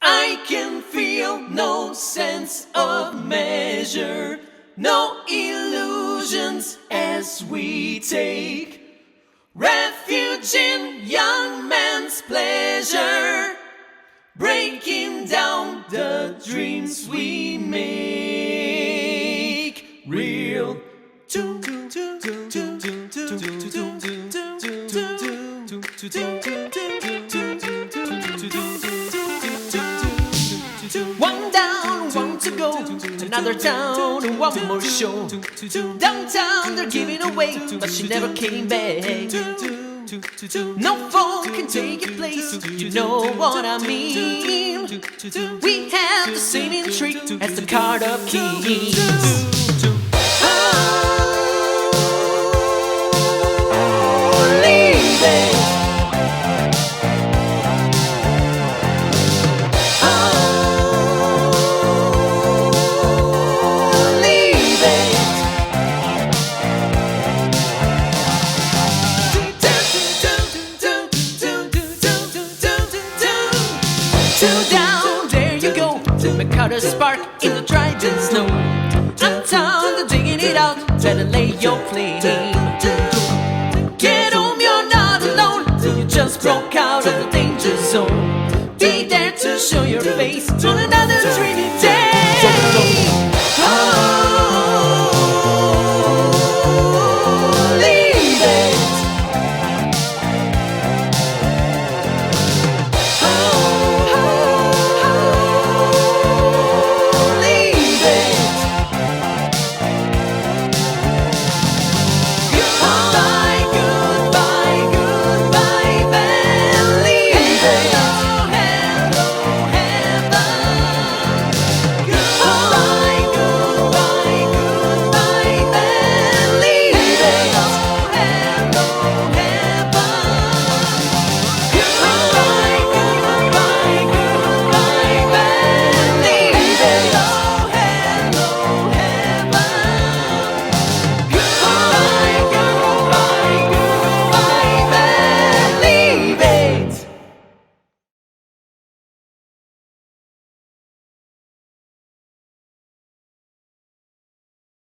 I can feel no sense of measure, no illusions as we take refuge in young man's pleasure, breaking down the dreams we make real. One down, one to go. Another town, and one more show. Downtown, they're giving away, but she never came back. No phone can take your place, you know what I mean. We have the same intrigue as the card of keys. Two down, there you go. Make out a spark in the driving snow. Uptown, they're digging it out. Better lay your claim. Get home, you're not alone. You just broke out of the danger zone. Be there to show your face.